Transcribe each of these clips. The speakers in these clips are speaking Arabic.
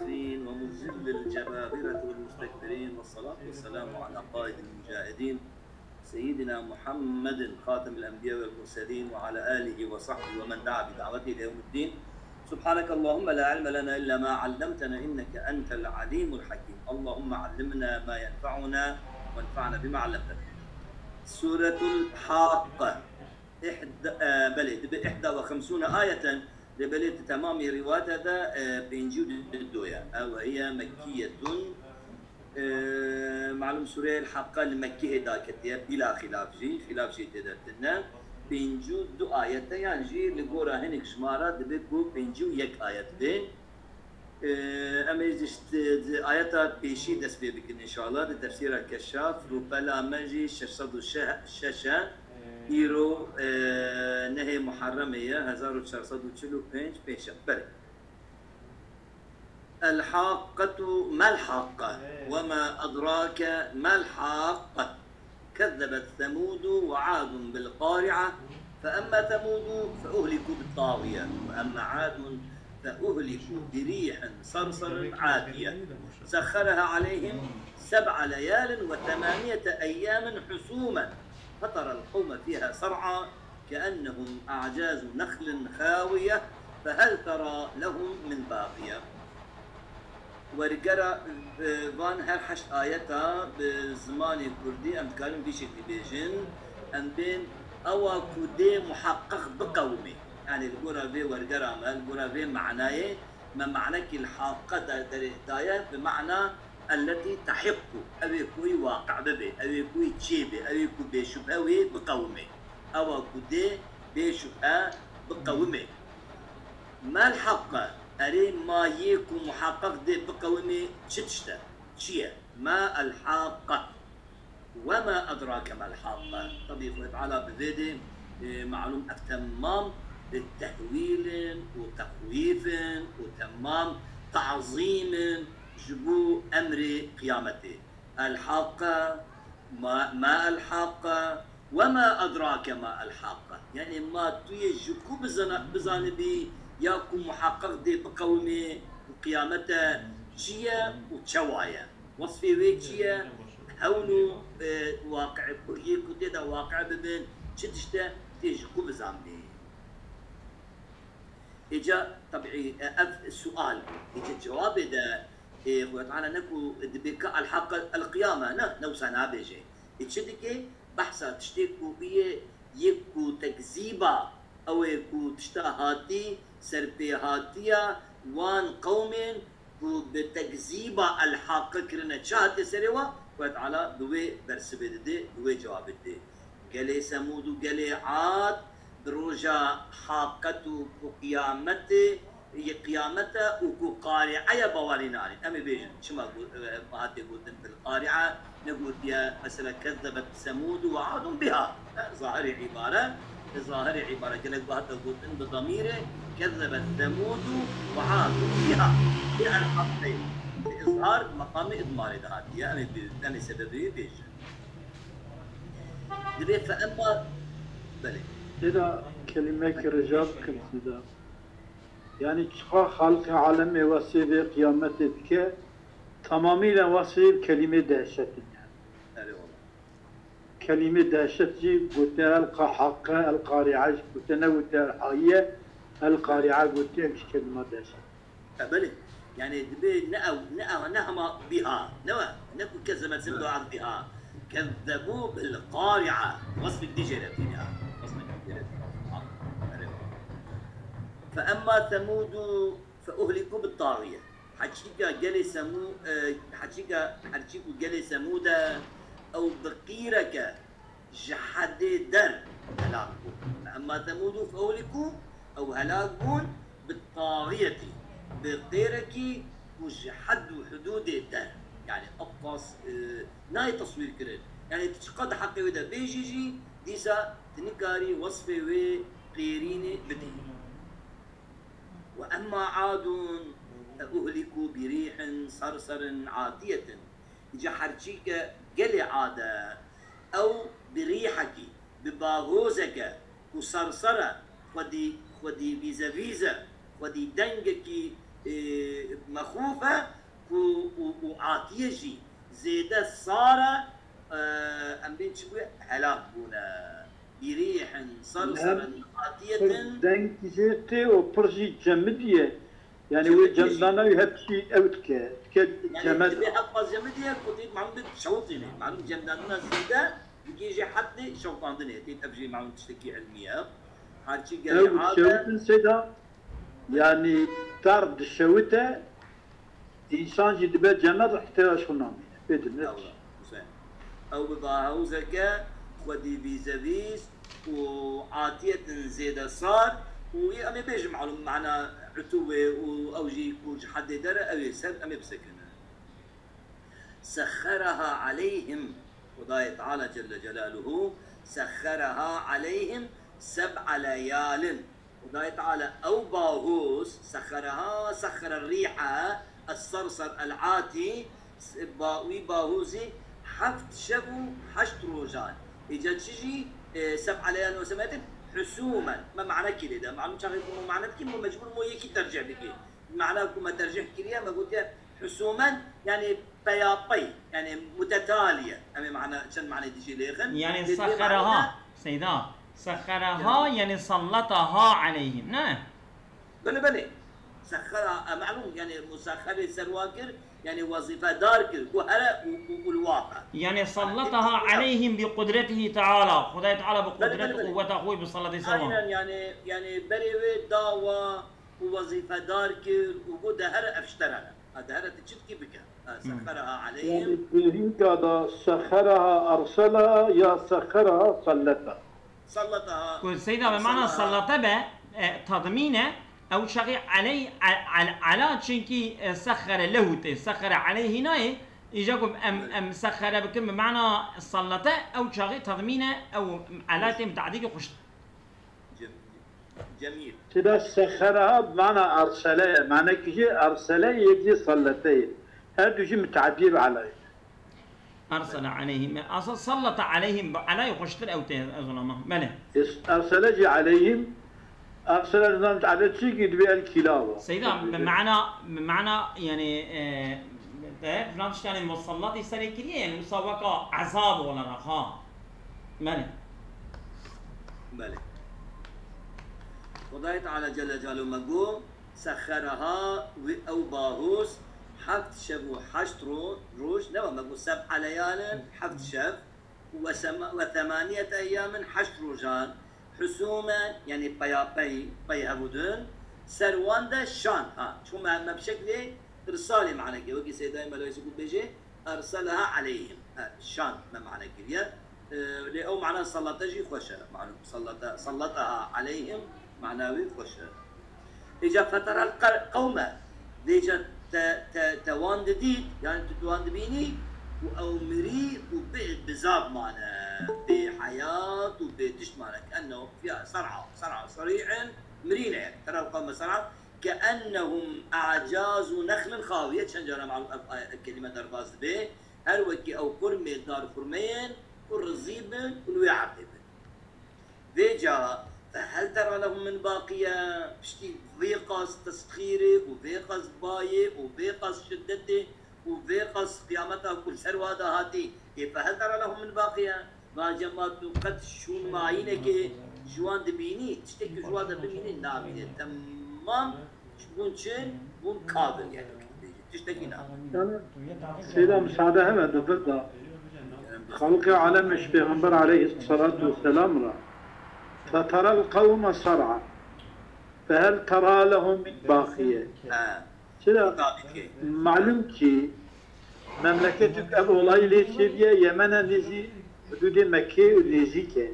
ومذل الجبابرة والمستكبرين، والصلاة والسلام على قائد المجاهدين سيدنا محمد خاتم الأنبياء والمرسلين وعلى آله وصحبه ومن دعا بدعوته إلى يوم الدين. سبحانك اللهم لا علم لنا إلا ما علمتنا إنك أنت العليم الحكيم. اللهم علمنا ما ينفعنا وانفعنا بما علمتنا. سورة الحاقة 51 آية لبليت تمام رواية هذا بإنجيل الدوية أو هي مكية. معلوم سورة الحاقة المكية داكتية بلا خلاف جي تدرتنا بإنجيل دو آية يعني جي لقورا هنك شمارة دبكو بإنجيل يك آية بين أما يزشت آيات بيشي دس بيبكن إن شاء الله لتفسير الكشاف ربلا مجي ششد الشاشة إيرو نهي محرمية 1445 بيشة بلي. الحاقة ما الحاقة وما أدراك ما الحاقة. كذبت ثمود وعاد بالقارعة فأما ثمود فأهلكوا بالطاغية وأما عاد فأهلكوا بريح صرصر عاتية سخرها عليهم 7 ليال و8 أيام حسوما فترى القوم فيها صرعى كأنهم أعجاز نخل خاوية فهل ترى لهم من باقية. ورقرا فان هر 8 آياتا بزمان كردي أم تكلم بشكل بيجن أم بين أو كودي محقق بقومي يعني القرى في ورقرا ما القرى في معناه ما معنى الحاقة داية بمعنى التي تحق أو يكوي واقع به أو يكوي تشيبه أو يكوي بشبهه بقومه أو كودي بشبهه بقومه. ما الحق أري ما يكو محقق دي بقومه تشتشتا شيء ما الحاقة وما أدراك ما الحاقة. طبيعي تعالى بذيدي معلوم أكتمام للتهويل وتخويف وتمام تعظيم جبو أمر قيامته. الحاقة ما الحاقة وما أدراك ما الحاقة يعني ما تيجكو بزانبي ياكو محقق دي بقومي قيامته جيا وتشوايا وصفي ويجيا هونو واقع يكو تيدا واقع ببين شتشتا تيجكو بزانبي. إجا طبيعي السؤال إجا جواب ده وتعالى نكو دبكا الحق القيامة نوسنا بيجي إتشدكي بحثا تشتكو بيه يكو تكذيبا أو يكو تشتهاتي سربيهاتيا وان قوم بتكذيبا الحق كرنا شاهد سروا وتعالى دوي برسبه دي دوي جواب دي. قالي سمود وقالي عاد بروجا حاقته وقيامته هي قيامته وقارعة بوالي ناري أمي بيجن شما هاتي قلتن بالقارعة نقول فيها مثلا كذبت ثمود وعاد بها ظاهر عبارة كلك بهذا قلتن بضميره كذبت ثمود وعاد بها الحقين بإظهار مقام إضمار هاتي أمي سببي بيجن دبي فأما بلي إذا كلمة رجال كنت يعني تشقى خلق عالم وسيلة قيامتك تمامي وسيلة كلمة دهشت كلمة دهشت جي قلت ألقى حق القارعة قلت نوت الحقية القارعة قلت مش كلمة دهشت بلي يعني دبي نهما بها نكو كذبت سمدوا عن بها كذبوا بالقارعة وصف الدجرة فيها فأما ثمود فأهلكوا بالطاغية حتشيكا جلي ثمود أو بقيرك جحد در هلاكوا. فأما ثمود فأهلكوا أو هلاكون بالطاغية بقيرك وجحد حدود الدر يعني أبقص ناي تصوير كرد يعني تشقد حقي ودا بيجي ديسا تنكاري وصفي وقيريني بدي. وأما عاد أهلكوا بريح صرصر عاتية إجا حرشيك قلي عادة أو بريحك بباغوزك وصرصرة ودي فيزا ودي دنجك مخوفة وعاتية زيادة صار أم بين شبه هلاك بونا بريح صرصر عاتية دنك جيتي وبرجي جمدية يعني وجمدنا يهبشي أوتك يعني تبي حفظ جمدية كنت معهم شوطيني معهم جمدنا زيادة يجي حد شوطان دنيا تبجي معهم تشتكي علمية هالشي قال هذا سيدا يعني تارد الشوتة إنسان جد بيت جنة احتراش خنامي بدل أو بضاعه زكاة ودي فيزافيس وعاتية زيادة صار وأمي بيجي معلوم معنا عتوة أو جي كوج حد درى أو يسد أمي بسكنة سخرها عليهم وضاية تعالى جل جلاله سخرها عليهم 7 ليال وضاية تعالى أو باهوس سخرها سخر الريحة الصرصر العاتي باهوزي حفت شبو حشت روجان إجا تشجي 7 ليال وسمات حسوما ما معنى كده ده معلوم شغل مو معنى كده مو مجبور مو يكي ترجع بكي معناه كما ترجع كده ما قلت حسوما يعني بياطي يعني متتالية أمي معنى شن معنى تجي ليخن يعني سخرها سيدا سخرها يعني سلطها عليهم نعم بلي سخرها معلوم يعني مسخر سرواكر يعني وظيفة داركر وهلا والواقع يعني سلطها عليهم بقدرته تعالى خداي تعالى بقدرته وقوته بصلاة سوا يعني بريوي داوا ووظيفة داركر وقود هلا افشترها هذا هلا تشتكي بك سخرها عليهم يعني هذا سخرها أرسلها يا سخرها سلطها كل سيدة بمعنى سلطها تضمينه أو شغي عليه على شنكي سخر له سخر عليه هنا يجاكم أم سخر بكم بمعنى سلطة أو شغي تضمينه أو على تعديل خش جميل كده سخرها بمعنى أرسلها معنى كذي أرسلها يجي سلطة هذا شيء متعديل عليه أرسل عليهم أصلا سلط عليهم على يخشتر أو تظلمه ماله أرسل عليهم أرسل الناس على شيء يدبي الكلاب سيدا بمعنى يعني فلان تشتغل مصلات يسري كليه يعني مساوقة عذاب ولا رخاء ماله وضعت على جل جلاله مقوم سخرها أو باهوس حفت شب وحشت روج نوى مقوم 7 ليال حفت شب و8 أيام حشت روجان حسوما يعني بي هبودن سروان شان شو ما بشكل إرسالي معنى كي وكي سيداي ملويس يقول بيجي أرسلها عليهم شان ما معنى كي لأو معنى سلطة جي خوشة معنى سلطها عليهم معناوي خوشة إجا فترة القومة ديجا توان ديد يعني تتوان دبيني أو مري وبعد بزاب معنا بحياة وبدش معنا كأنه فيها صرعة صريعا مرينة يعني ترى القومة صرعة كأنهم أعجاز نخل خاوية شنجرة مع الكلمة درباز به هل وكي أو قرمة دار قرمين والرزيب والويعب فيجا فهل ترى لهم من باقية بشتي فيقص تسخيري وفيقص باي وفيقص شدتي وفيقص قيامتها كل سروادة هاتي فهل ترى لهم من باقية ما جمعت قد شون معينك جوان دبيني تشتكي جوان دبيني نابيني تمام شبون شين بون كابل يعني تشتكي نام سيدة مساعدة هم دفردا خلق عالم مش بيغمبر عليه الصلاة والسلام فترى القوم صرعى فهل ترى لهم من باقية سيدة معلوم كي مملكتك أبو ليلى سوريا يمن نزي حدود مكة ونزيكة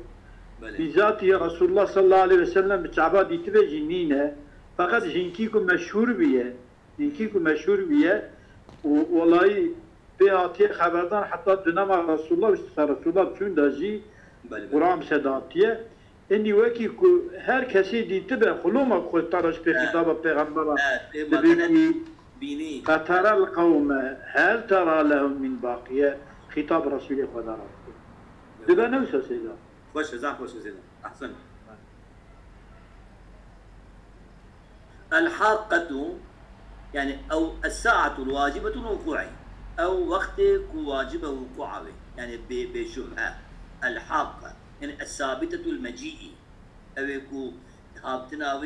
بذات يا رسول الله صلى الله عليه وسلم بتعباد يتبع جنينة فقط جنكيكم مشهور بيه والله بياتي خبردان حتى دنما رسول الله رسول الله بشون داجي قرام سداتيه اني وكي هر كسي دي تبع خلوما خود ترش بخطاب پیغمبر بيني فترى القوم هل ترى لهم من باقية خطاب رسول خدا دبا نوسا سيدا خوش سيدا احسن الحاقة يعني أو الساعة الواجبة الوقوع أو وقت واجب وقوعه يعني بشبهة الحاقة يعني الثابتة المجيء أو يكون هابتنا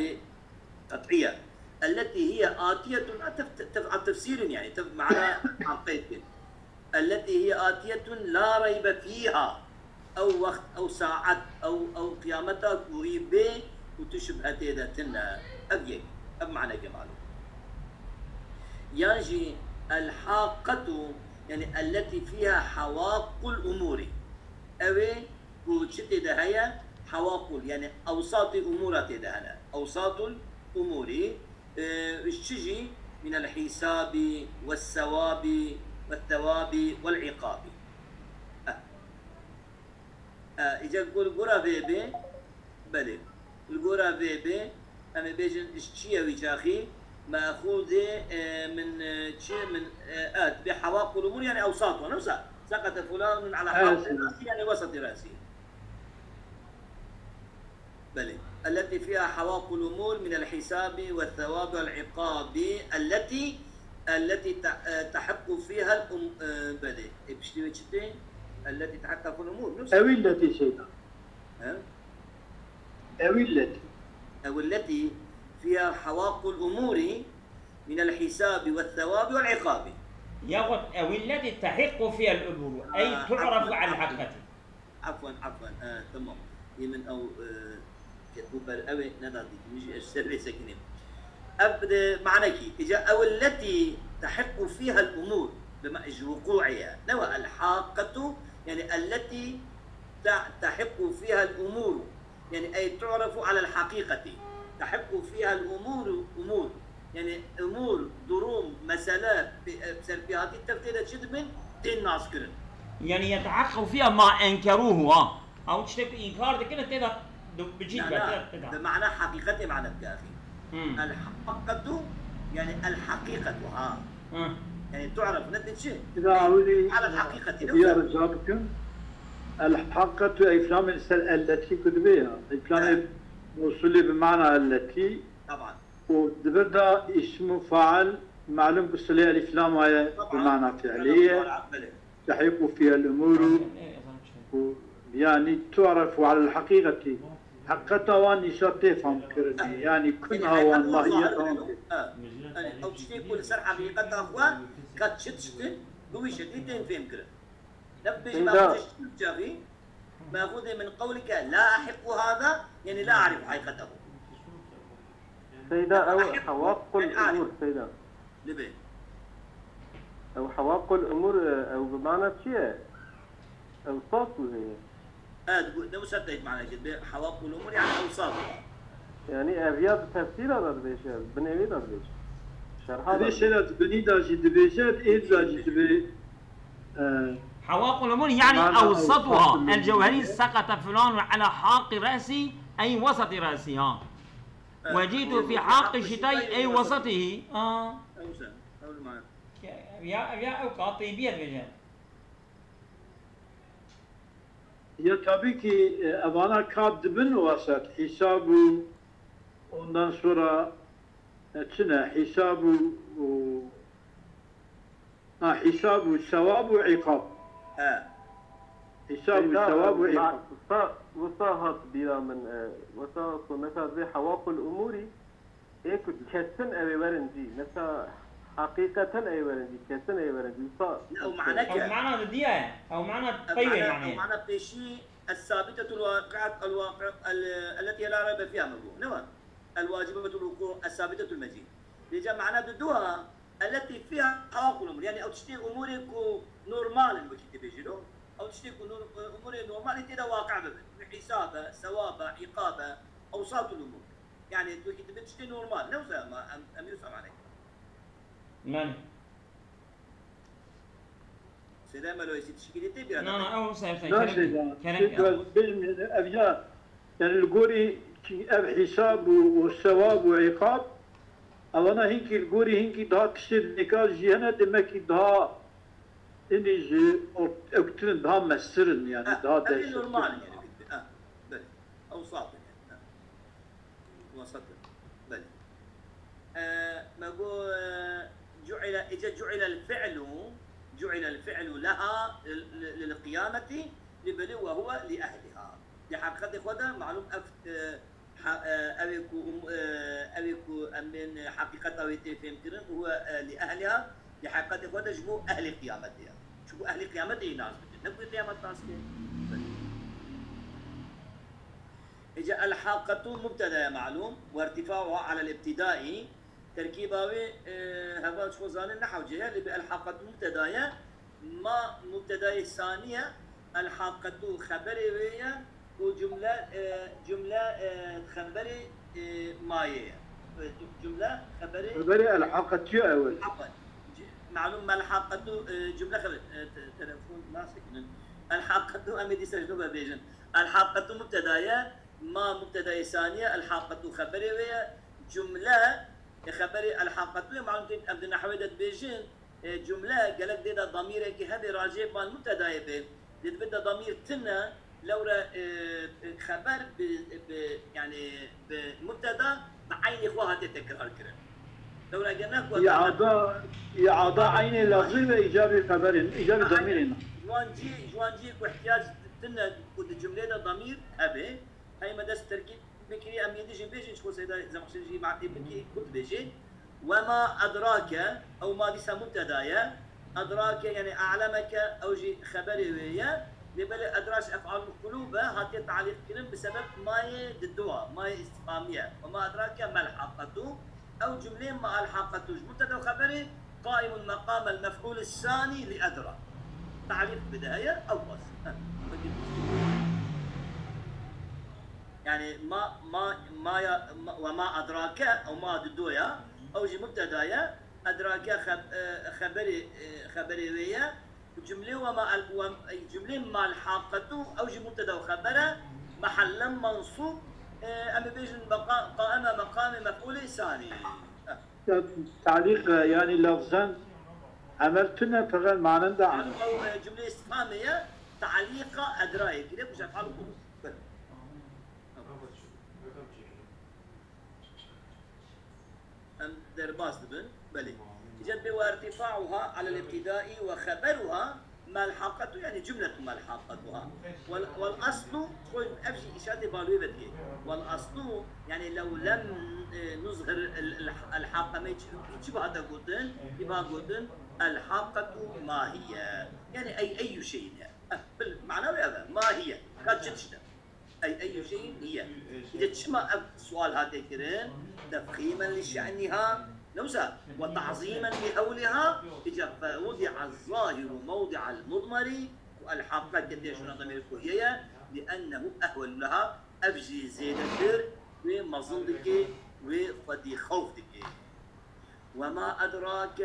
قطعية التي هي آتية تفسير يعني معنى عقيدة التي هي آتية لا ريب فيها أو وقت أو ساعة أو قيامتها قريبة وتشبه تيدتنا أبيك بمعنى جماله يجي الحاقة يعني التي فيها حواق الأمور أوي وشت هي حواقل يعني أوساط الأمور تدهنا أوساط الأمور الشجي من الحساب والثواب والعقاب إذا نقول قرا بيبي بلي القرا بيبي أما بيجن إشتيا ويجاخي مأخوذة من شيء من بحواق الأمور يعني أوساطها نفسها سقط فلان على حواق رأسي يعني وسط رأسي بلي التي فيها حواق الأمور من الحساب والثواب والعقاب التي تحق فيها بلي بشتي التي تحقق الأمور نفسها أو التي سيدنا أو التي فيها حواق الأمور من الحساب والثواب والعقاب ياخذ أو التي تحق فيها الأمور أي تعرف على الحقيقة عفوا تمام يمن أو كتبر أوي نضادي مش السر سكنين أبدا معنى كي إجا أو التي تحق فيها الأمور بما وقوعها نوع الحاقة يعني التي تحق فيها الأمور يعني أي تعرف على الحقيقة تحق فيها الأمور أمور يعني أمور دروم مسألة بسلبيات التفتيد شد من تين ناس كرن يعني يتحقق فيها ما أنكروه أو تشتكي إنكار كده تقدر بجيد بمعنى حقيقة معنى بكافي الحقيقة يعني الحقيقة يعني تعرف نتج شيء على الحقيقة يا رجالكم الحقيقة أي فلان التي كتبها أي فلان موصولة بمعنى التي طبعا ودبدا اسم فاعل معلوم بالصلاه الافلام هي بمعنى فعليه تحيق فيها الامور يعني تعرف على الحقيقه حقتها ونشاط تفهم كردي يعني كنها والله هي او تشتي كل سر حقيقتها اخوان كتشتشت قوي شديدين فهم كرد نبي ما تشتي ماخوذ من قولك لا احق هذا يعني لا اعرف حقيقته سيدة أو حواق الأمور سيدة لبين أو حواق الأمور أو بمعنى شيء أوساط هي تقول ده مسدد معنى كده حواق الأمور يعني أوساط يعني أبيات تفسير هذا البيش بنيوي هذا البيش شرح هذا ليش لا تبني داجي دبيجات إيه داجي دبي حواق الأمور يعني أوسطها الجوهري سقط فلان على حاق رأسي أي وسط رأسي وجيت في حاق الشتاء أي وسطه أوسط أول ما يا أوقات طيبية الرجال Ya tabii ki bana kadibin vasat hesabı ondan sonra içine hesabı sevabı ikab. hesabı sevabı ikab. وصاهت بيرا من وصاهت مثلا زي حواق الأمور هيك كسن أبي ورنجي مثلا حقيقة أي ورنجي كسن أي ورنجي أو معنى أو معنى ضدية أو معنى طيبة معنى أو معنى بشيء الثابتة الواقع التي لا ريب فيها مبروء نوع الواجبة الوقوع الثابتة المجيء لجا معنى ضدها التي فيها حواق الأمور يعني أو تشتي أمورك نورمال الوقت بيجيلو أو تشتي أمور نورمال أنت إذا واقع بحسابه ثوابه عقابه أوساط الأمور يعني الوقت بتشتي نورمال نوزع ما أم يفهم عليك من؟ سلام لو يصير تشكيلة تبي لا أو سيف لا سيدا أبيات يعني الجوري أب حساب والثواب وعقاب أنا هنك الجوري هنك ده كسر نكال جهنا دمك ده إني جي أكتر ده مسرن يعني ده ده نورمال يعني بل أوساط يعني وسط بل جعل الفعل لها للقيامة لبل وهو لأهلها. لحقيقة خدا معلوم أبيكو من حقيقة ويتفهم كرن هو لأهلها. لحقيقة خدا جمو أهل قيامتها. شو أهل قيامتها ناس بدنا نقول قيامة ناس إجا الحاقة مبتدأ معلوم وارتفاعها على الابتدائي تركيباوي هذا شو زان النحو جاء اللي بالحاقة مبتدأ ما مبتدأ ثانية الحاقة خبري ويا وجملة خبري ماية جملة خبري الحاقة شو أول معلوم ما الحاقة جملة خبري تلفون ماسك الحاقة أمدي سجنوبة بيجن الحاقة مبتدأ ما مبتدأ ثانية الحاقة خبري ويا جملة خبري الحاقة معلوم كنت أبدي نحويدة بيجن جملة قالك ديدا ضميرك هذه راجع بان مبتدأ به ديد بدا ضمير تنا لورا خبر يعني بمبتدأ بعين إخوها تتكرر كرن لورا قلناك إعادة عين لفظي وإيجاب خبر إيجاب ضمير جوانجي واحتياج تنا كود جملة ضمير أبي هاي مدرسة تركيب بكري أم يديجي بيجي شو سيدا زمخشجي معتي بكي كنت بيجي وما أدراك أو ما دي مبتدايا أدراك يعني أعلمك أو جي خبري ويا لبلا أدراش أفعال القلوب هاتي تعليق كلام بسبب ما ضدها ما استفهامية وما أدراك ما الحاقة أو جملة ما الحاقة مبتدا وخبري قائم مقام المفعول الثاني لأدرى تعليق بداية أو بس يعني وما أدراك أو ما ضدها أو جي مبتدايا أدراك خبري ويا جملة جملة مع الحاقة أو جي مبتدا وخبره محلا منصوب أما بيجن قائم مقام مفعول ثاني. تعليق يعني لفظا عملتنا فغير معنى ده أو جملة استفهامية تعليق أدراك كده مش أفعال القلوب. أم درباس دبن بلي جد وارتفاعها على الابتداء وخبرها ملحقة يعني جملة ملحقتها والأصل خوي أبجي إشادة بالوي بدي والأصل يعني لو لم نظهر الحاقة ما يجب هذا قلتن يبقى قلتن الحاقة ما هي يعني أي شيء بالمعنى هذا ما هي قد جدشنا أي شيء هي إذا تشمع السؤال هذا كرين تفخيما لشأنها نوسا وتعظيما لهولها فوضع الظاهر موضع المضمر والحاقة قديش ضمير هي لأنه أهول لها أبجي زينة ومظلك وفدي خوفك وما أدراك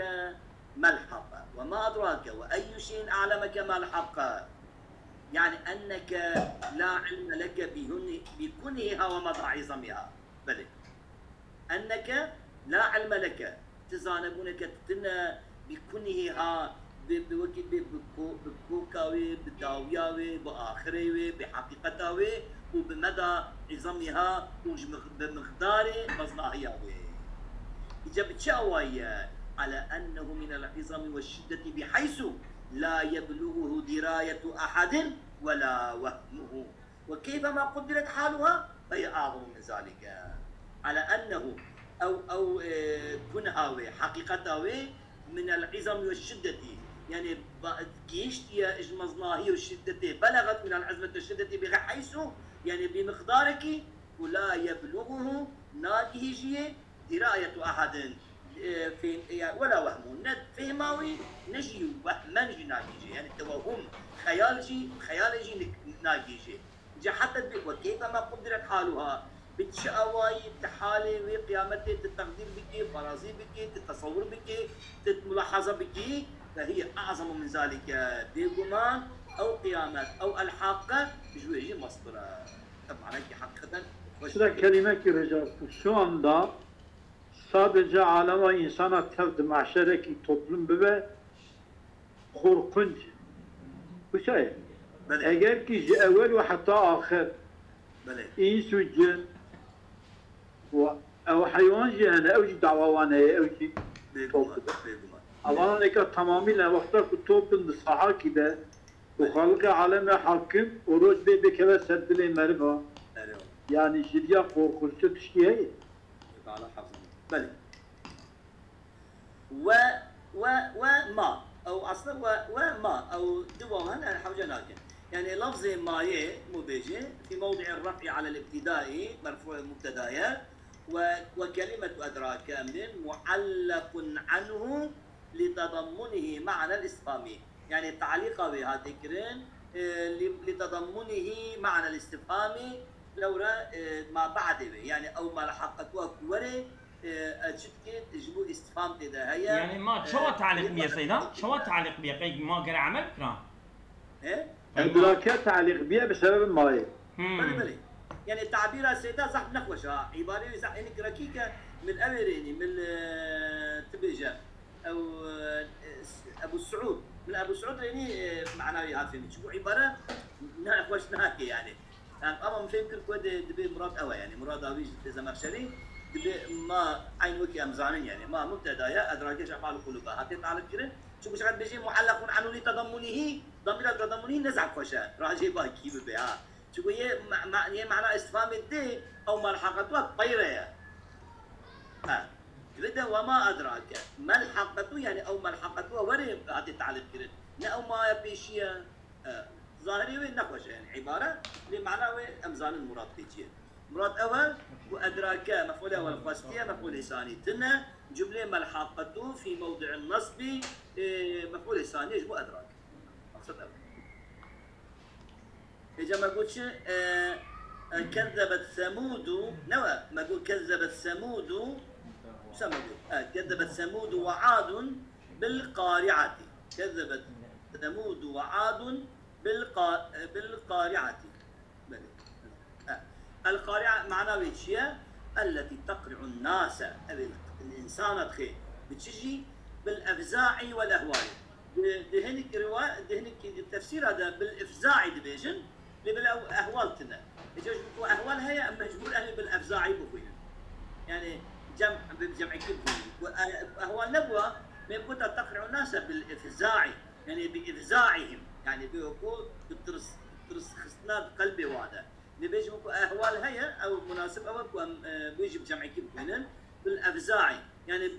ما الحق وما أدراك وأي شيء أعلمك ما الحق يعني أنك لا علم لك بكنهها ومضى عظمها بل أنك لا علم لك تزانبونك تتنا بكنهها بكوكاوي بداوياوي بآخريوي بحقيقتاوي وبمدى عظمها وبمقدار مصنعياوي إجابة شاوية على أنه من العظم والشدة بحيث لا يبلغه دراية أحد ولا وهمه وكيفما قدرت حالها فهي أعظم من ذلك على أنه أو كنهاوي حقيقتاوي من العظم والشدة يعني كيشت يا إجمزناهي والشدة بلغت من العظمة والشدة بحيث يعني بمقدارك ولا يبلغه ناجيه دراية أحد في ولا وهم ند فهماوي نجي وهما نجي ناجي يعني التوهم خيالجي ناجي جا حتى وكيفما قدرت حالها بالشقواي تحالي وقيامتي التقدير بك فرازي بك التصور بك الملاحظة بك فهي أعظم من ذلك بيقومان أو قيامات أو الحاقة بجوهي مصدرة طبعا هيك حقيقة شو كلمة كرجال شو anda sadece alema insana tevdi mahşereki toplum bebe korkunç bu şey eğer ki evvel ve hatta ahir insu cin ve او حيوان جي انا او جي دعوه وانا او شيء بيقومان اولا هيك تماما وقتها كتب الصحة كده وخلق عالم حاكم وروج بي بكذا سد لي مربا يعني شديا قرقشت تشكي هي على حفظ بل وما او اصلا وما او دوما يعني حوجه لكن يعني لفظ مايه مبيجي في موضع الرفع على الابتدائي مرفوع مبتدايا وكلمة أدراك من معلق عنه لتضمنه معنى الاستفهامي يعني تعليق بها ذكرين لتضمنه معنى الاستفهامي لورا ما بعد يعني أو ما لحقته كوري أجدك تجيبوا استفهام تدا هي يعني ما شو تعليق بيا سيدا شو تعليق بيا قيد ما قرأ عمل كرا ايه أدراك تعليق بها بسبب الماء بلي يعني تعبير سيدا صح نخوشة عبارة صح إنك ركيكة من أمريني من تبيجة أو أبو السعود من أبو السعود يعني معناه يعرفني شو عبارة نخوش نهاكي يعني أما مفهم كل كود دبي مراد أوى يعني مراد أويش زمخشري دبي ما عين وكي أمزانين يعني ما مبتدأ أدراكش أفعال قلوبها هاتي تعلق كده شو بشغل بيجي معلق عنه لتضمنه ضمير تضمنه نزع خوشة راجي باكي ببيعها شو هي معنى استفهام الدي او ملحقته طيره بدا وما ادراك ما الحقته يعني او ملحقته وري هذه تعليق كده او ما بيشيا ظاهري ونقوش يعني عباره بمعنى امزان المراد تيجي مراد اول وادراك مفعول اول قصديه مفعول لساني تنا جمله ملحقته في موضع النصب مفعول لساني يجب ادراك مقصد اول إذا ما قلتش كذبت ثمود نوى ما قلت كذبت ثمود سمى كذبت ثمود وعاد بالقارعة كذبت ثمود وعاد بالقارعة القارعة معناه ويتشيا التي تقرع الناس الإنسان تخي بتشجي بالأفزاع والأهوال دهنك رواية دهنك التفسير هذا بالإفزاع ديفيجن اللي بالأهوال تنا يجوز بكو أهوال هي مجبور أهل بالأفزاع بكوين يعني جمع كيف أهوال نبوة من كنت تقرع الناس بالإفزاع يعني بإفزاعهم يعني بيقول بترس خصنا قلبي وادا بيجي بكو أهوال هي أو مناسب أو بيجي بجمع كيف كوين بالأفزاع يعني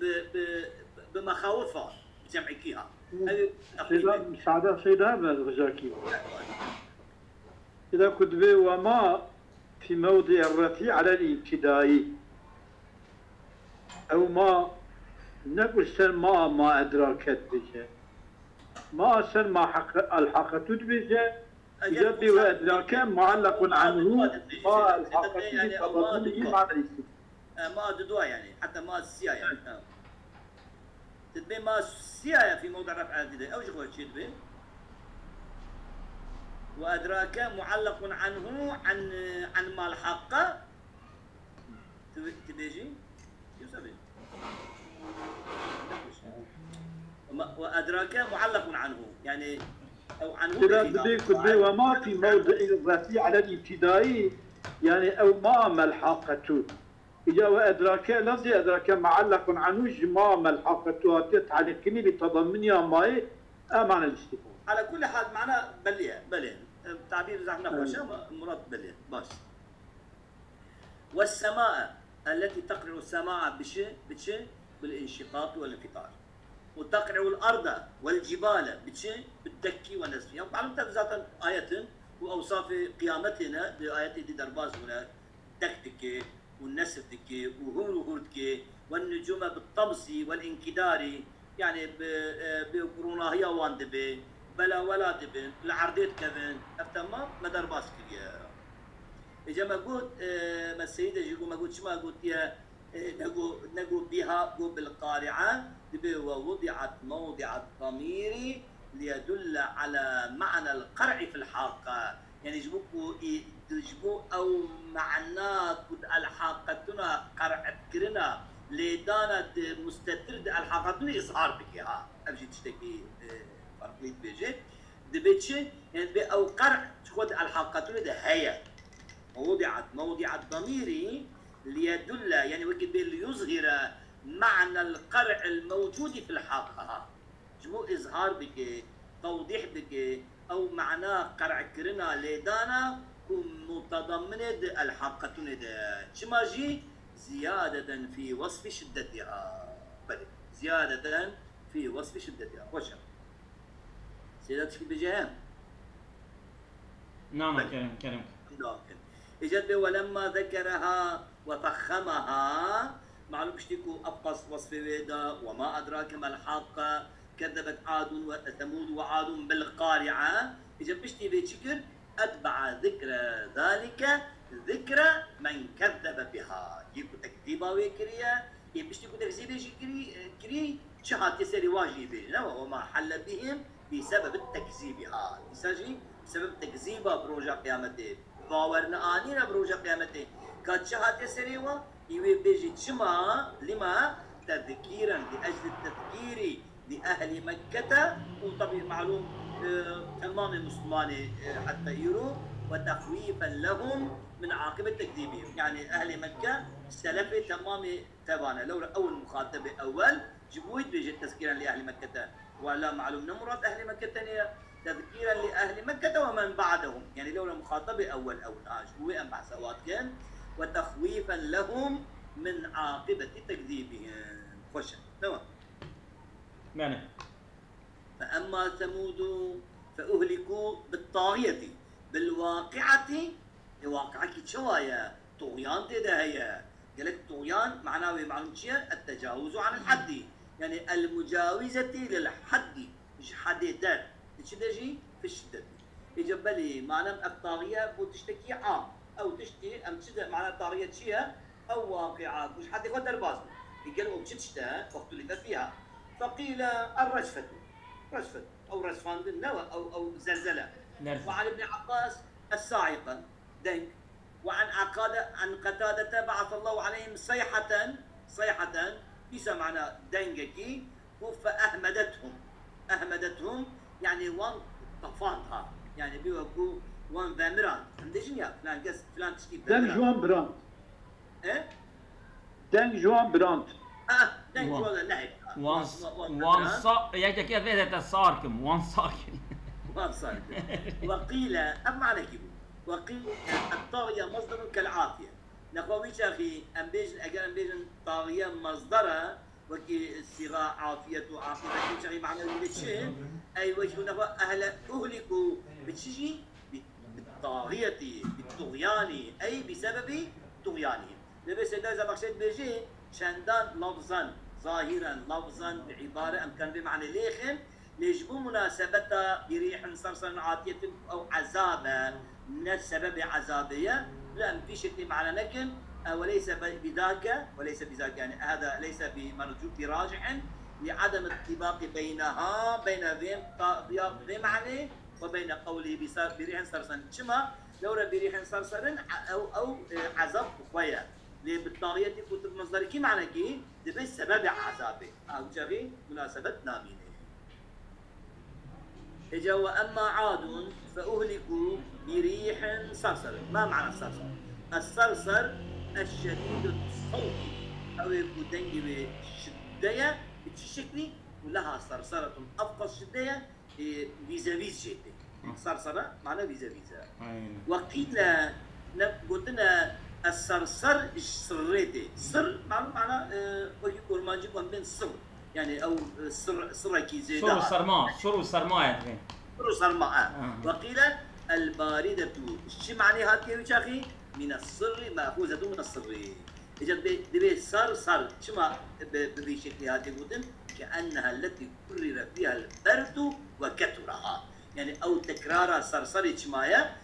بمخاوفها جمع كيها سيدا بالغزاكي إذا كتب وما في موضع الرفيع على الابتدائي أو ما نقول سن ما أدراكت بجه ما سن ما الحقت بجه يبي وأدراك معلق عنه ما الحقت يعني ما ددوا يعني حتى ما السيا يعني تدبي ما السيا في موضع رفع الابتدائي أو شغل شيء تدبي وأدراك معلق عنه عن ما الحق تبيجي يسوي وأدراك معلق عنه يعني أو عنه كتبي وما في موضع الرفيع على الابتدائي يعني أو ما ملحقته إذا وأدراك لفظ أدراك معلق عنه ما ملحقته تتعلقني بتضمنها ماي معنى الاستفهام على كل حال معناه بلين تعبير زعما نقوشه مراد بلين باش والسماء التي تقرع السماء بشي بالانشقاق والانفطار وتقرع الارض والجبال بشي بالدكي والنسف يعني معلومه ذات آية واوصاف قيامتنا بآيات دي درباز هنا دكتك والنسف دكي وهورتك والنجوم بالطمس والانكدار يعني بقروناهيا واندبي بلا ولا دبن العرضيت كذن افتما مدار باسكيا اجا ما قلت ما السيده يجي ما قلت شو ما قلت يا نقول بها قو بالقارعه دبي ووضعت موضع الضمير ليدل على معنى القرع في الحاقه يعني يجبوا او معناه الحاقتنا قرعت كرنا لدانت مستترد الحاقتنا اظهار بك ها ابجي تشتكي فرقيت بيجي دبيتشي يعني بي او قرع تخد الحلقة ده هي ووضعت موضع الضمير ليدل يعني وكتب ليظهر معنى القرع الموجود في الحاقة. جمو إظهار بك توضيح بك أو معناه قرع كرنا لدانا متضمنة الحاقة ندى شماجي زيادة في وصف شدتها. بل زيادة في وصف شدتها. وشم سيداتك بجهام. نعم كرم كرم. إجت ولما ذكرها وفخمها معلوم بشتيكو أبقص وصف ويدا وما أدراك ما الحاقة كذبت عاد وثمود وعاد بالقارعة. إجت بشتي بشكر أتبع ذكر ذلك ذكر من كذب بها. يكو تكذيبا ويكريا يبشتيكو تكذيبا كري شهات يسري واجبي وما حل بهم بسبب التكذيبها. يساجي بسبب تكذيبا بروجا قيامته باورنا آنينا بروجا قيامته كات شهات يسريوا يوي بيجي شما لما تذكيرا لأجل التذكير لأهل مكة وطبيعي معلوم تمام المسلمان حتى يروا وتخويفا لهم من عاقبة تكذيبهم. يعني أهل مكة سلفي تمام تبانا لولا أول مخاطبة أول جبويت بيجي تذكيرا لأهل مكة ولا معلوم نمرات أهل مكة ثانية تذكيرا لأهل مكة ومن بعدهم. يعني لولا مخاطبة أول جبوي أم بعثوات كان وتخويفا لهم من عاقبة تكذيبهم. خوش تمام. معنى فأما ثمود فأهلكوا بالطاغية بالواقعة. واقعة شوايا طغيان تداهيا. قال لك طغيان معناه معلوم شيء التجاوز عن الحد يعني المجاوزة للحد مش حديدات تشدجي في الشدة. يجبلي معنى الطاغية بتشتكي عام أو تشتي أم تشد معنى الطاغية شيء أو واقعة مش حد يقدر بازم يقولوا بتشتها واختلف فيها. فقيل الرجفة رجفة أو رجفان بالنوى أو زلزلة. وعن ابن عباس الصاعقة دنك. وعن عن قتادة بعث الله عليهم صيحة يسمى معنى دنجكي فأهمدتهم يعني وان طفانها يعني بيوكو وان فامران عندجنيا فلان قص فلان تشتي دنج جوان براند. ايه دنج جوان براند. دنج جوان نعم وان صا يا كيف هذا الصاركم وان صاكن وان صاركم. وقيل أم معنى كيبو وقيل الطاغية مصدر كالعافية. نقويش أخي أمبيجن أجل أمبيجن طاغية مصدرها وكي الصيغة عافية وعافية شيء معنى الشيء أي وجه نقول أهلكوا بتشجي بالطاغية بالطغيان أي بسبب طغيانهم. لبس هذا زبخشت بيجي شندان لفظا ظاهرا لفظا بعبارة أم كان بمعنى ليخن ليجبوا مناسبتها بريح صرصر عاتية أو عذابا من السبب عذابية لا في شيء معنى لكن وليس بذاك يعني هذا ليس بمرجوع براجح لعدم الطباق بينها بين ذي معنى وبين قوله بريح صرصر شما لو بريح صرصر أو عذاب خويا بالطاغية كنت مصدر كي معنى كي ده سبب عذابه أو جري مناسبة نامينه. إجا وأما عاد فأهلكوا بريح صرصر. ما معنى الصرصر؟ الصرصر الشديد الصوت أو يكون دنجي بشدية بتشكلي ولها صرصرة أبقى الشدية فيزافيز شيء. صرصرة معنى فيزافيزا. وقيل قلنا الصرصر السريتي صر معنى ويقول ما نجيبهم بين صر يعني او صر كي زيدا شرو صرما يعني شرو صرما. وقيل الباردة شو معنى هاتي يا اخي من الصر ماخوذة من الصر. اجت دبي صر شو ما بشكل هاتي قلتن كانها التي كرر فيها البرد وكثرها يعني او تكرار صرصر شمايا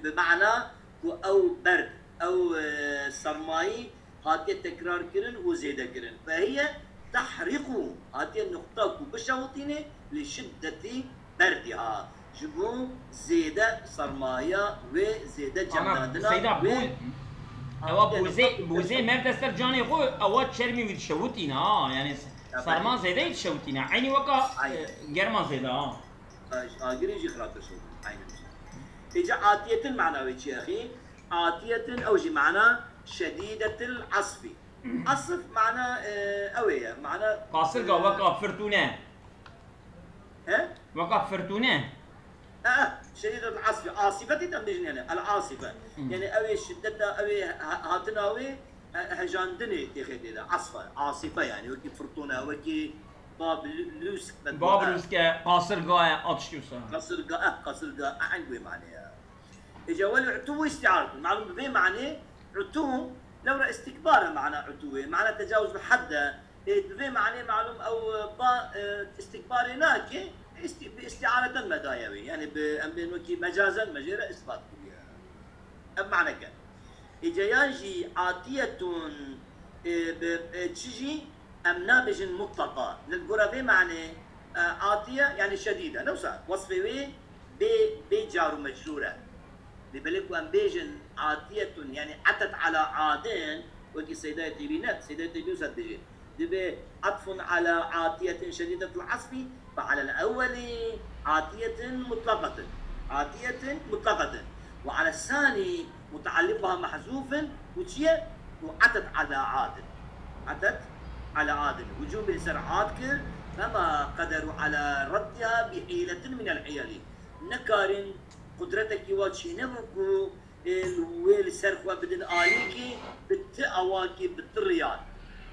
بمعنى او برد او سرماي هاتي تكرار كرن وزيادة كرن فهي تحرق هاتي النقطة بشوطينه لشدة بردها جبو زيادة سرمايا وزيادة جمدنا زيادة بوزي ما بتستر جاني هو أوقات شرمي ويتشوتينا يعني سرما زيادة يتشوتينا عيني وكا جرما زيادة جريجي خلاص شو عيني إجا عاتية المعنى ويش يا أخي عاتية أو جي معنى شديدة العصف. عصف معناه أوية معناه قاصر وقع فرتونة. ها؟ وقع فرتونة. شديدة العصف عاصفة تنبجن يعني العاصفة يعني أوي شدتها أوي هاتنا أوي هجاندني تخيل هذا عاصفة يعني وكي فرتونة وكي باب لوسك باب لوسك قاصر قا أتشيوسا قاصر قا عنقوي معناه إجا ولا عتو استعارة معلوم بين معناه عتو لو رأى استكبار معنى عتوه معنى تجاوز الحد بين معناه معلوم أو با استكبار هناك باستعارة مدايوي يعني بأمين وكي مجازا مجرى إثبات بمعنى كان إجا يجي عاتية تشجي أم نابج مطلقة للقرى معنى عاتية يعني شديدة لو صار وصفه بجار مجرورة لبلك أم بيجن عاتية يعني عتت على عادين وكي سيدة تبينات سيدة تبيوسات بيجي دبي عطف على عاتية شديدة العصف فعلى الأول عاتية مطلقة وعلى الثاني متعلقها محذوف وشيء وعتت على عاد وجوب السرعات فما قدروا على ردها بحيلة من الحيل نكارن قدرتك واتشي نبكو الويل سرخوا بدن آليكي بالتأواكي بالطريان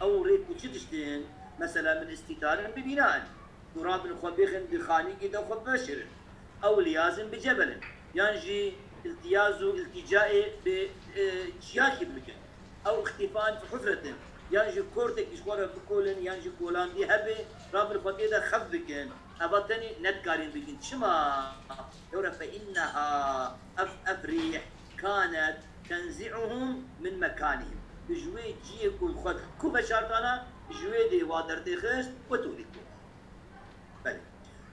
أو ريكو تشتشتين مثلا من استتار ببناء تراب الخبيخ بخاني كده وخبشر أو ليازم بجبل ينجي التجاء بشياكي بمكان أو اختفاء في حفرة ينجي كورتك يشورها بكولن ينجي كولان دي هبه راب الخبيخ خبكن أبطني نتكارين بكن شما يورا فإنها أفريح كانت تنزعهم من مكانهم بجوي جي كل خد كوبا شرطانا جوي دي وادر تخست وتوليكو بله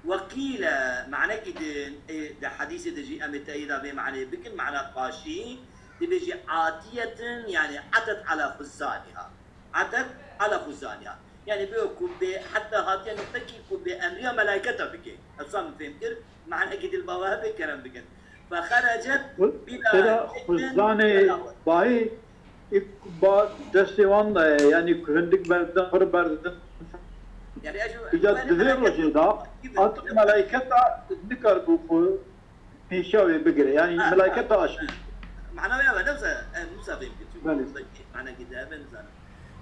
وقيل معنى كده ده حديث تجي أم تأييدا بمعنى بكن معنى قاشي تبيجي عاتية يعني عتت على خزانها يعني بيكون حتى هاتين نقطة يكون بأمرها ملائكتها بكي أصلا فهمت معنى كده البوابة كلام بكن فخرجت بلا خزانة باي با دستوان يعني كهندك بردن بردن يعني اجو إذا تذير رجدا أنت ملائكتها ذكر بوفو بيشاوي بقري يعني ملائكتها أشي معناه يلا نفسها فهمت معنى كده بنزل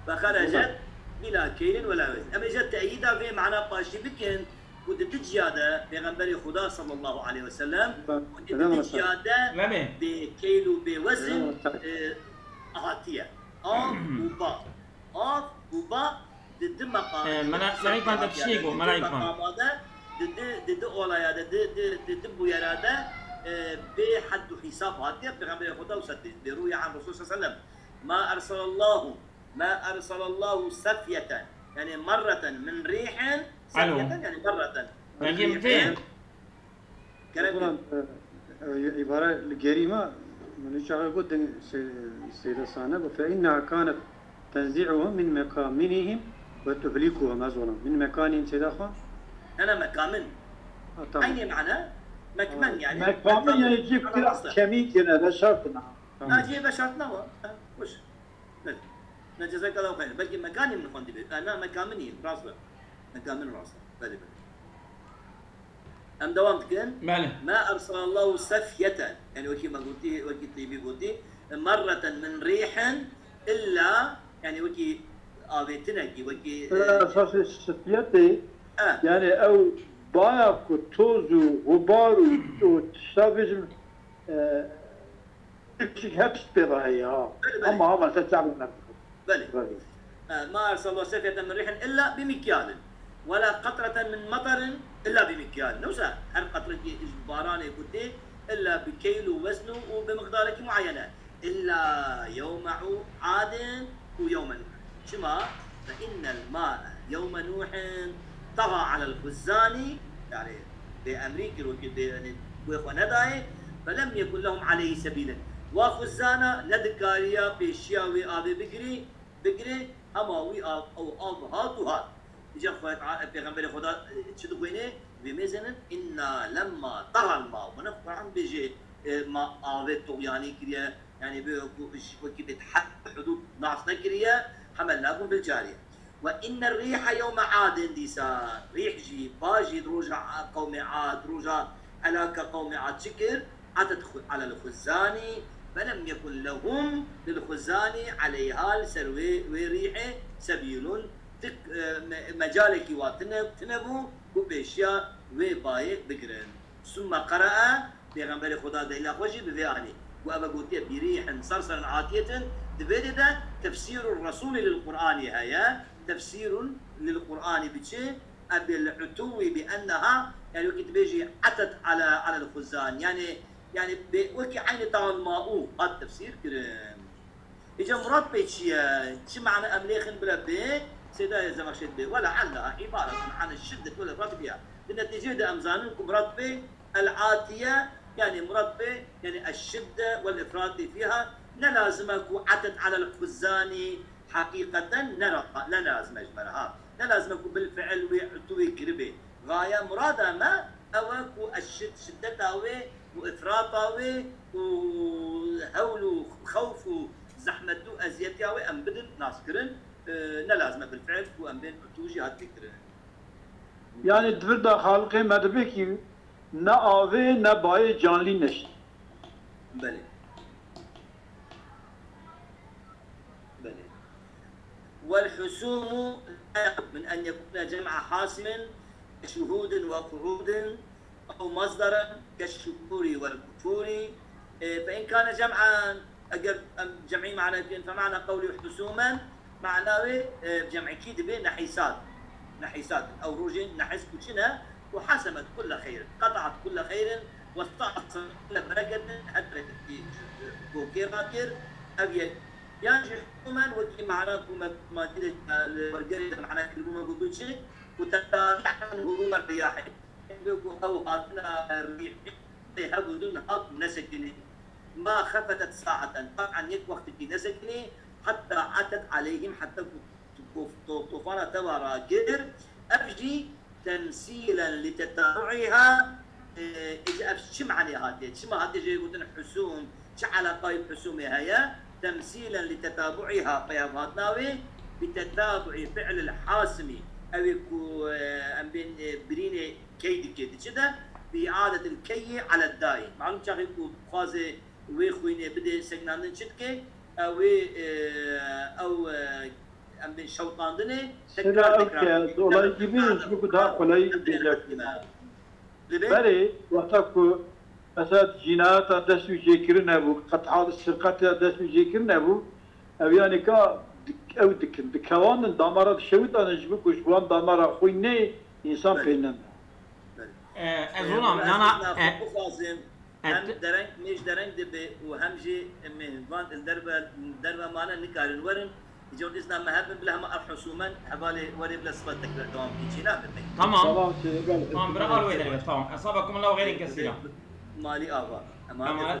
فخرجت بلا كيل ولا وزن أما جت تأييدها في معنى قاشي بكن كنت تجيادة بغنبري خدا صلى الله عليه وسلم كنت تجيادة بكيل وبوزن أهاتية وبا ضد مقام ملايكة تتشيكو ملايكة ضد أولايا ضد بويرادا بحد حساب هاتية بغنبري خدا وسدد بروي عن الرسول صلى الله عليه وسلم ما أرسل الله سفية يعني مرة من ريح سفية يعني مرة من ريح كلام عبارة الجريمة من شغله قلت السيدة صانب فإنها كانت تنزعهم من مكامنهم وتهلكهم أزولا من مكانهم سيدة أنا مكامن أي معنى مكمن يعني مكامن يعني يجيب كمين كنا هذا شرطنا أجيب شرطنا وش جزاك الله خير بلكي مكاني من خندي بيت انا مكامني راسله مكامن راسله بلي ام دوام كان ما ارسل الله سفية يعني وكي ما قلتي وكي تيبي قلتي مرة من ريح الا يعني وكي ابيتنكي وكي اساس السفية يعني او بايك وتوزو وبارو وتشابج تكشك هبس بضايا اما هذا تتعمل نفسك بلي ما أرسل الله سفية من ريح إلا بمكيال ولا قطرة من مطر إلا بمكيال نوسا هر قطرة باران يقولي إلا بكيل وزنه وبمقدار معينة إلا يوم عاد ويوم نوح شما فإن الماء يوم نوح طغى على الخزان يعني بأمريكا يعني ونداي فلم يكن لهم عليه سبيلا وخزانة لدكاريا بشياوي آبي بقري أما وي آب أو آب هاتو هات إجا خوات بيغمبري خدا تشدو بينه بمزن إن لما طغى الماء ونفق عن بيجي ما آوه طغياني كريا يعني وكي بتحد حدود ناقصنا كريا حملناكم بالجارية. وإن الريح يوم عاد ديسان ريح جي باجي روجا قوم عاد روجا هلاك قوم عاد شكر أتدخل على الخزاني فلم يكن لهم للخزان عليها السروي وريحه سبيل مجالك واتنبو وبيشيا وبايك بقرن. ثم قرأ بيغمبر خدا دهلا خوشي بفيعني وأبا قلت بريح صرصر عاتية دبيدة تفسير الرسول للقرآن هيا تفسير للقرآن بشيء بالعتو بأنها يعني وقت بيجي عتت على الخزان يعني وكي عين طال ماء هذا التفسير كرم. إجا مراد بيتشيا شو معنى أمليخن بلا بي سيدا زمخشد بي ولا علها عبارة عن الشدة ولا مراد بيها لنتيجة أمزانكم مراد بي العاتية يعني مراد بي يعني الشدة والإفراط فيها نلازمك عتت على الخزان حقيقة نرى لا لازم أجملها لا لازمك بالفعل وعتوي كربي غاية مرادة ما أوكو شدتها وإفراطاوي وهول وخوف وزحمته أزيتها أم بدن ناسكرن نلازمه بالفعل وأم بين عتوجي هاتكرن. يعني دفردا خالقي مدبكي نا آوي نا باي جانلي نشت. بله. والحسوم من أن يكون جمع حاسم كشهود وقعود أو مصدرا كالشكور والكفور. فإن كان جمعا جمعي معنى فمعنى قولي حسوما معناه جمع كيد بين نحيسات أو روجين نحس كلنا وحسمت كل خير قطعت كل خير واستعصت كل بركة حتى بوكير أبيض يعني حكوما وكي معناكم ما تدري الورقة معناه كلمة بدون شيء وتتابع هجوم الرياح أو هاتنا الريح بدون هات نسكني ما خفتت ساعة طبعا يك وقت في نسكني حتى عتت عليهم حتى طوفان توارا قدر أبجي تمثيلا لتتابعها إذا شو معنى هاتي شو ما هاتي جاي يقولون حسوم شو علاقة بحسومها هي تمثيلا لتتابعها قيامات ناوي بتتابع فعل الحاسم أو يكو أم بين بريني كيد كده بإعادة الكي على الداي معلوم شاخي يكو خوازي ويخويني بدي سجنان شتكي أو أم بين شوطان دني سلا أوكي دولاي جيبين شبكو ده قلي بيجاكينا بلي وقتكو أساد جينات دسو جيكرن أبو قطعات السرقات دسو جيكرن أبو أو يعني كا أو دكوان الدمارات شويت أنا جبك وشوان دمارة خويني إنسان فينا. أظن أنا هم درنگ مش درنگ دبي وهم جي من فان الدربة معنا نكارن ورن يجون إسنا مهبن بلا هم الحسومان حبالي وري بلا صفات تكبر دوام كيشينا تمام تمام برافو عليك تمام أصابكم الله خير كثيرا مالي آبا